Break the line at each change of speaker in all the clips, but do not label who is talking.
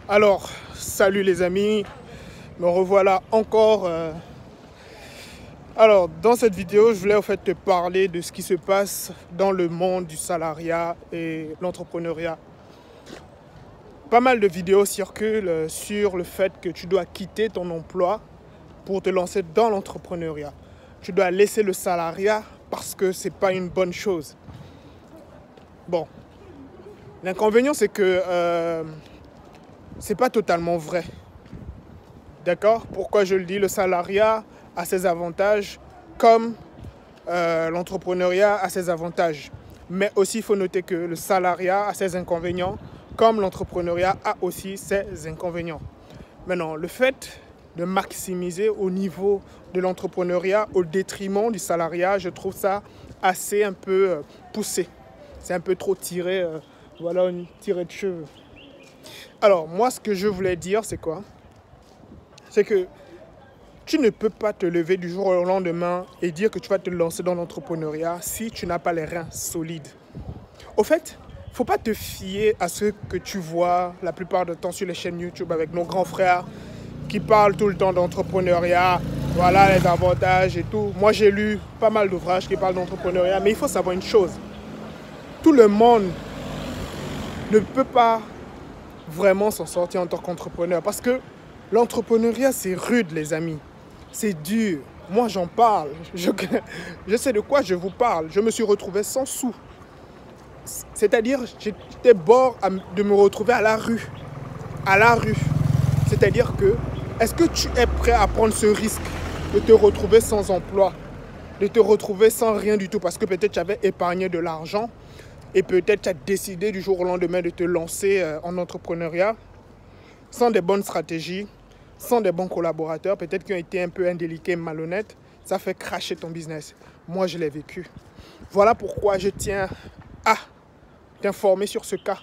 Alors, salut les amis, me revoilà encore. Alors, dans cette vidéo, je voulais en fait te parler de ce qui se passe dans le monde du salariat et l'entrepreneuriat. Pas mal de vidéos circulent sur le fait que tu dois quitter ton emploi pour te lancer dans l'entrepreneuriat. Tu dois laisser le salariat parce que c'est pas une bonne chose. Bon, l'inconvénient c'est que c'est pas totalement vrai. D'accord? Pourquoi je le dis? Le salariat a ses avantages comme l'entrepreneuriat a ses avantages. Mais aussi, il faut noter que le salariat a ses inconvénients comme l'entrepreneuriat a aussi ses inconvénients. Maintenant, le fait de maximiser au niveau de l'entrepreneuriat au détriment du salariat, je trouve ça assez un peu poussé. C'est un peu trop tiré, voilà, une tirée de cheveux. Alors, moi, ce que je voulais dire, c'est quoi? C'est que tu ne peux pas te lever du jour au lendemain et dire que tu vas te lancer dans l'entrepreneuriat si tu n'as pas les reins solides. Au fait, il ne faut pas te fier à ce que tu vois la plupart du temps sur les chaînes YouTube avec nos grands frères qui parlent tout le temps d'entrepreneuriat, voilà les avantages et tout. Moi, j'ai lu pas mal d'ouvrages qui parlent d'entrepreneuriat, mais il faut savoir une chose. Tout le monde ne peut pas vraiment s'en sortir en tant qu'entrepreneur parce que l'entrepreneuriat, c'est rude, les amis. C'est dur. Moi, j'en parle. Je sais de quoi je vous parle. Je me suis retrouvé sans sous. C'est-à-dire, j'étais bord de me retrouver à la rue. À la rue. C'est-à-dire que, est-ce que tu es prêt à prendre ce risque de te retrouver sans emploi, de te retrouver sans rien du tout parce que peut-être tu avais épargné de l'argent et peut-être tu as décidé du jour au lendemain de te lancer en entrepreneuriat sans des bonnes stratégies, sans des bons collaborateurs, peut-être qui ont été un peu indélicats, malhonnêtes, ça fait cracher ton business. Moi, je l'ai vécu. Voilà pourquoi je tiens à t'informer sur ce cas,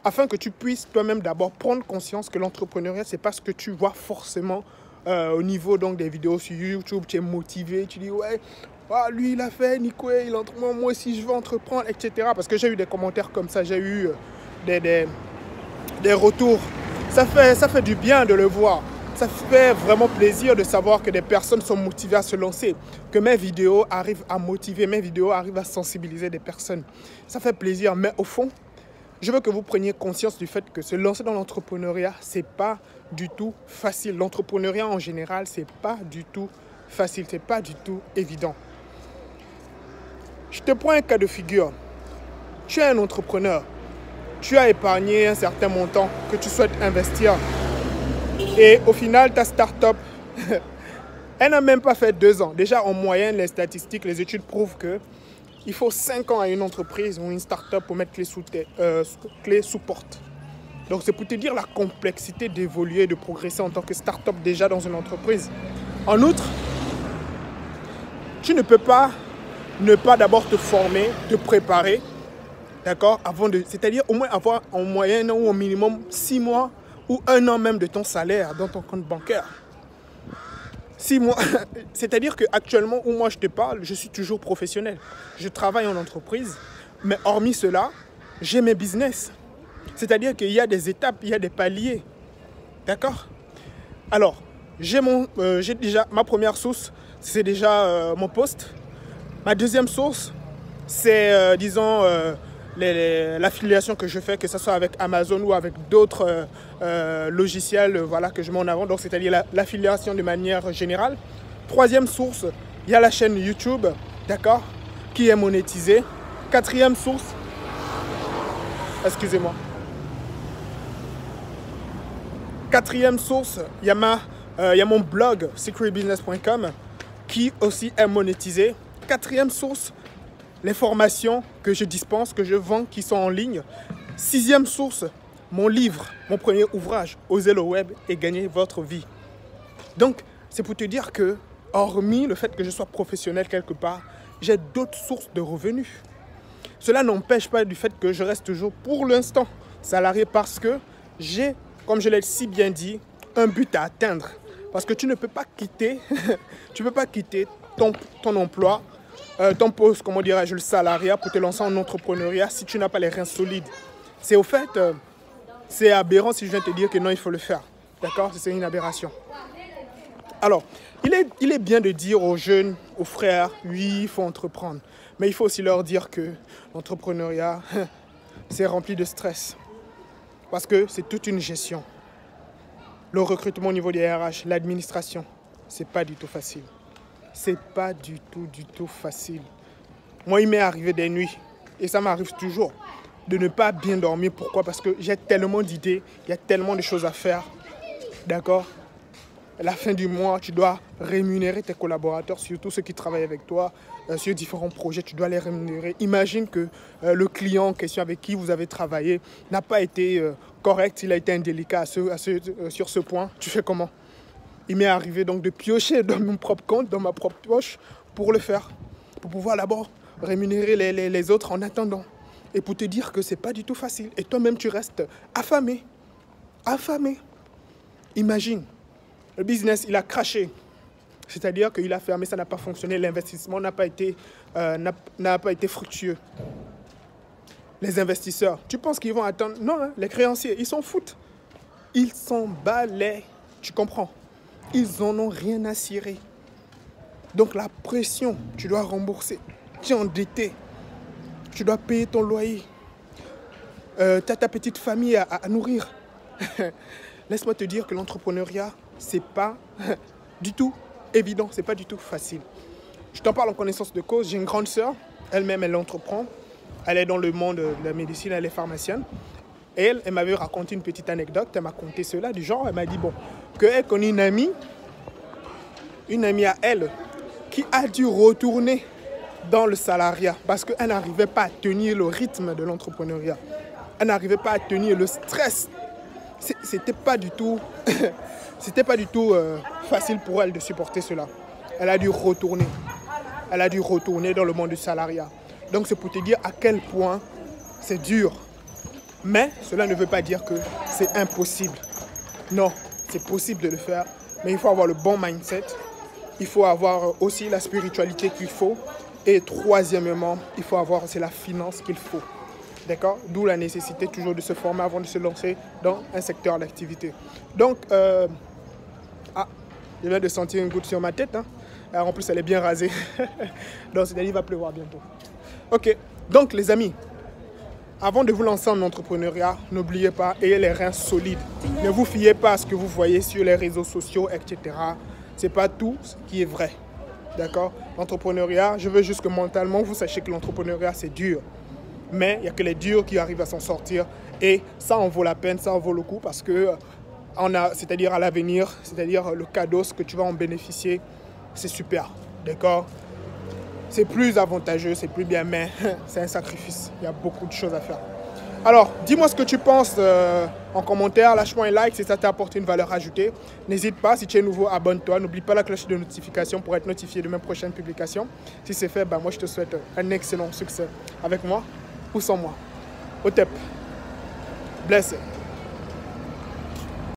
afin que tu puisses toi-même d'abord prendre conscience que l'entrepreneuriat, ce n'est pas ce que tu vois forcément au niveau donc, des vidéos sur YouTube. Tu es motivé, tu dis ouais, lui il a fait, Nico, il entreprend, moi aussi je veux entreprendre, etc. Parce que j'ai eu des commentaires comme ça, j'ai eu des retours. Ça fait du bien de le voir. Ça fait vraiment plaisir de savoir que des personnes sont motivées à se lancer, que mes vidéos arrivent à motiver, mes vidéos arrivent à sensibiliser des personnes. Ça fait plaisir, mais au fond, je veux que vous preniez conscience du fait que se lancer dans l'entrepreneuriat, c'est pas du tout facile. L'entrepreneuriat en général, c'est pas du tout facile, c'est pas du tout évident. Je te prends un cas de figure. Tu es un entrepreneur. Tu as épargné un certain montant que tu souhaites investir. Et au final, ta start-up, elle n'a même pas fait 2 ans. Déjà, en moyenne, les statistiques, les études prouvent qu'il faut 5 ans à une entreprise ou une start-up pour mettre clé sous porte. Donc, c'est pour te dire la complexité d'évoluer, de progresser en tant que start-up déjà dans une entreprise. En outre, tu ne peux pas ne pas d'abord te former, te préparer, d'accord, c'est-à-dire au moins avoir en moyenne ou au minimum 6 mois ou 1 an même de ton salaire dans ton compte bancaire. 6 mois, c'est-à-dire qu'actuellement où moi je te parle, je suis toujours professionnel. Je travaille en entreprise, mais hormis cela, j'ai mes business. C'est-à-dire qu'il y a des étapes, il y a des paliers. D'accord? Alors, j'ai déjà ma première source, c'est déjà mon poste. Ma deuxième source, c'est, disons, l'affiliation que je fais, que ce soit avec Amazon ou avec d'autres logiciels voilà, que je mets en avant. Donc, c'est-à-dire l'affiliation de manière générale. Troisième source, il y a la chaîne YouTube, d'accord, qui est monétisée. Quatrième source, excusez-moi. Quatrième source, il y a mon blog secretbusiness.com qui aussi est monétisé. Quatrième source, les formations que je dispense, que je vends, qui sont en ligne. Sixième source, mon livre, mon premier ouvrage, Osez le web et gagner votre vie. Donc, c'est pour te dire que, hormis le fait que je sois professionnel quelque part, j'ai d'autres sources de revenus. Cela n'empêche pas du fait que je reste toujours, pour l'instant, salarié parce que j'ai, comme je l'ai si bien dit, un but à atteindre. Parce que tu ne peux pas quitter, ton emploi, ton poste, comment dirais-je, le salariat pour te lancer en entrepreneuriat si tu n'as pas les reins solides. C'est au fait, C'est aberrant si je viens te dire que non, il faut le faire. D'accord? C'est une aberration. Alors, il est bien de dire aux jeunes, aux frères, oui, il faut entreprendre. Mais il faut aussi leur dire que l'entrepreneuriat, c'est rempli de stress. Parce que c'est toute une gestion. Le recrutement au niveau des RH, l'administration, c'est pas du tout facile. C'est pas du tout facile. Moi, il m'est arrivé des nuits, et ça m'arrive toujours, de ne pas bien dormir. Pourquoi? Parce que j'ai tellement d'idées, il y a tellement de choses à faire. D'accord? À la fin du mois, tu dois rémunérer tes collaborateurs, surtout ceux qui travaillent avec toi, sur différents projets, tu dois les rémunérer. Imagine que le client en question avec qui vous avez travaillé n'a pas été correct, il a été indélicat sur ce point. Tu fais comment? Il m'est arrivé donc de piocher dans mon propre compte, dans ma propre poche, pour le faire. Pour pouvoir d'abord rémunérer les autres en attendant. Et pour te dire que ce n'est pas du tout facile. Et toi-même, tu restes affamé. Affamé. Imagine. Le business, il a craché. C'est-à-dire qu'il a fermé, ça n'a pas fonctionné. L'investissement n'a pas été fructueux. Les investisseurs, tu penses qu'ils vont attendre? Non, hein, les créanciers, ils s'en foutent. Ils s'en balaient. Tu comprends? Ils en ont rien à cirer. Donc la pression, tu dois rembourser. Tu es endetté. Tu dois payer ton loyer. Tu as ta petite famille à nourrir. Laisse-moi te dire que l'entrepreneuriat, c'est pas du tout évident, c'est pas du tout facile. Je t'en parle en connaissance de cause. J'ai une grande sœur, elle-même, elle entreprend. Elle est dans le monde de la médecine, elle est pharmacienne. Et elle m'avait raconté une petite anecdote, elle m'a conté cela, du genre, elle m'a dit, bon, qu'elle connaît une amie à elle, qui a dû retourner dans le salariat parce qu'elle n'arrivait pas à tenir le rythme de l'entrepreneuriat. Elle n'arrivait pas à tenir le stress. C'était pas du tout, facile pour elle de supporter cela. Elle a dû retourner. Elle a dû retourner dans le monde du salariat. Donc c'est pour te dire à quel point c'est dur. Mais cela ne veut pas dire que c'est impossible. Non, c'est possible de le faire. Mais il faut avoir le bon mindset. Il faut avoir aussi la spiritualité qu'il faut. Et troisièmement, il faut avoir aussi la finance qu'il faut. D'accord? D'où la nécessité toujours de se former avant de se lancer dans un secteur d'activité. Donc, je viens de sentir une goutte sur ma tête. Hein. Alors, en plus, elle est bien rasée. Donc, c'est-à-dire qu'il va pleuvoir bientôt. Ok, donc les amis, avant de vous lancer en entrepreneuriat, n'oubliez pas, ayez les reins solides. Ne vous fiez pas à ce que vous voyez sur les réseaux sociaux, etc. Ce n'est pas tout ce qui est vrai. D'accord? L'entrepreneuriat, je veux juste que mentalement, vous sachiez que l'entrepreneuriat, c'est dur. Mais il n'y a que les durs qui arrivent à s'en sortir. Et ça en vaut la peine, ça en vaut le coup parce que, c'est-à-dire à l'avenir, c'est-à-dire le cadeau, ce que tu vas en bénéficier, c'est super. D'accord? C'est plus avantageux, c'est plus bien, mais c'est un sacrifice. Il y a beaucoup de choses à faire. Alors, dis-moi ce que tu penses en commentaire. Lâche-moi un like si ça t'a apporté une valeur ajoutée. N'hésite pas, si tu es nouveau, abonne-toi. N'oublie pas la cloche de notification pour être notifié de mes prochaines publications. Si c'est fait, moi je te souhaite un excellent succès avec moi ou sans moi. Au tep. Blessé.